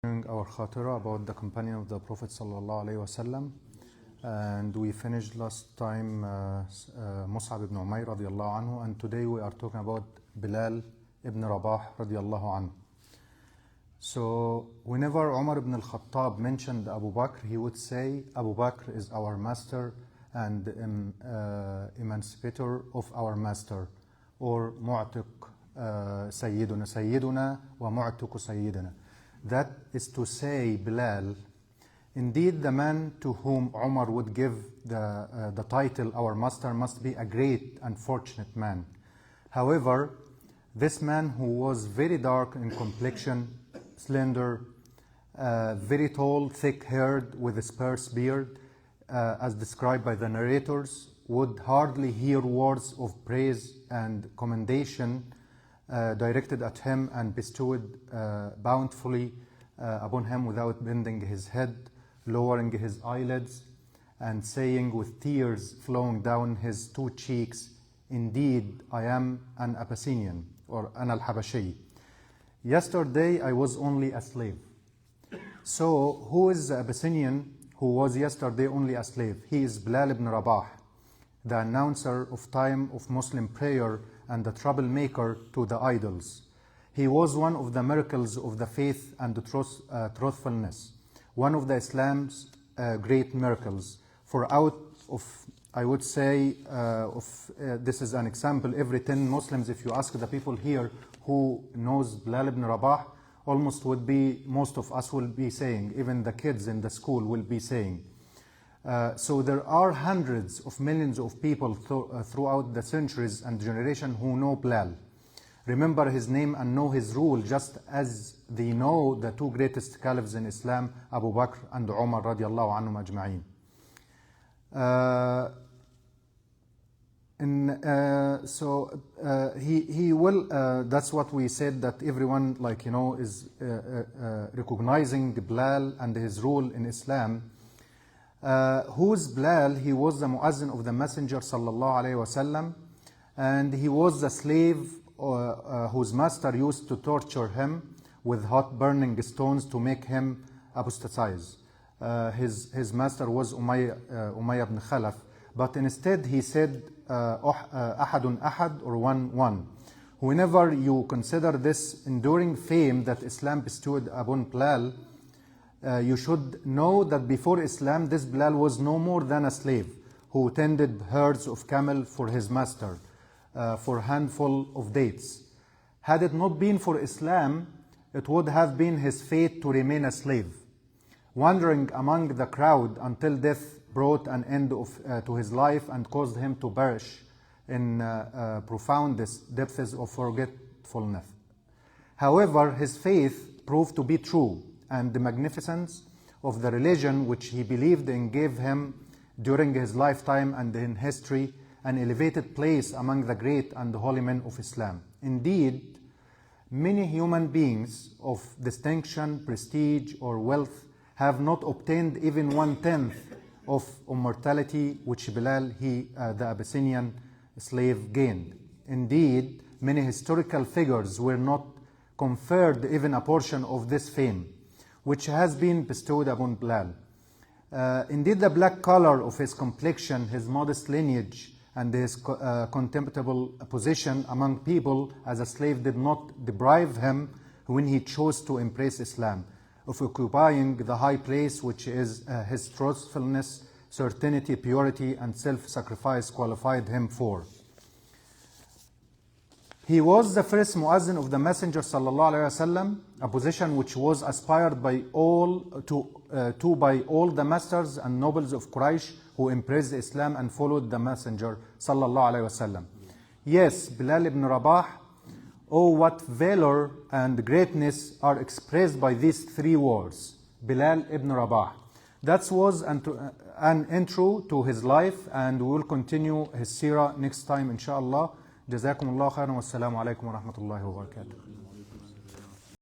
Our Khatirah about the companion of the Prophet sallallahu alaihi wasallam, and we finished last time Mus'ab ibn Umayr radiallahu anhu, and today we are talking about Bilal ibn Rabah radiallahu anhu. So whenever Umar ibn al-Khattab mentioned Abu Bakr, he would say Abu Bakr is our master and emancipator of our master, or mu'tiq sayyiduna wa mu'tiq sayyidina. That is to say, Bilal, indeed the man to whom Umar would give the title our master must be a great and fortunate man. However, this man who was very dark in complexion, slender, very tall, thick-haired, with a sparse beard, as described by the narrators, would hardly hear words of praise and commendation directed at him and bestowed bountifully upon him without bending his head, lowering his eyelids, and saying with tears flowing down his two cheeks, "Indeed, I am an Abyssinian," or an al-Habashi. "Yesterday I was only a slave." So who is the Abyssinian who was yesterday only a slave? He is Bilal ibn Rabah, the announcer of time of Muslim prayer and the troublemaker to the idols. He was one of the miracles of the faith and the truthfulness, one of the Islam's great miracles. For out of, I would say, this is an example, every 10 Muslims, if you ask the people here who knows Bilal ibn Rabah, almost would be, most of us will be saying, even the kids in the school will be saying. So there are hundreds of millions of people throughout the centuries and generation who know Bilal, remember his name and know his rule, just as they know the two greatest caliphs in Islam, Abu Bakr and Umar radiallahu anhum ajma'in. He will, that's what we said, that everyone, like, is recognizing Bilal and his role in Islam. Who is Bilal? He was the muazzin of the Messenger sallallahu alayhi wasallam, and he was the slave whose master used to torture him with hot burning stones to make him apostatize. His master was Umayyah ibn Khalaf, but instead he said ahadun ahad, or one. Whenever you consider this enduring fame that Islam bestowed upon Bilal, you should know that before Islam, this Bilal was no more than a slave who tended herds of camel for his master, for a handful of dates. Had it not been for Islam, it would have been his fate to remain a slave, wandering among the crowd until death brought an end to his life and caused him to perish in profoundest depths of forgetfulness. However, his faith proved to be true, and the magnificence of the religion which he believed in gave him during his lifetime and in history an elevated place among the great and holy men of Islam. Indeed, many human beings of distinction, prestige, or wealth have not obtained even 1/10 of immortality which Bilal, the Abyssinian slave, gained. Indeed, many historical figures were not conferred even a portion of this fame, which has been bestowed upon Bilal. Indeed, the black color of his complexion, his modest lineage, and his contemptible position among people as a slave did not deprive him, when he chose to embrace Islam, of occupying the high place which is his truthfulness, certainty, purity, and self-sacrifice qualified him for. He was the first muazzin of the Messenger sallallahu alaihi wasallam, a position which was aspired by all by all the masters and nobles of Quraysh who embraced Islam and followed the Messenger sallallahu alaihi wasallam. Yes, Bilal ibn Rabah, oh, what valor and greatness are expressed by these three words, Bilal ibn Rabah. That was an intro to his life, and we will continue his seerah next time, inshallah. جزاكم الله خيرا والسلام عليكم ورحمة الله وبركاته.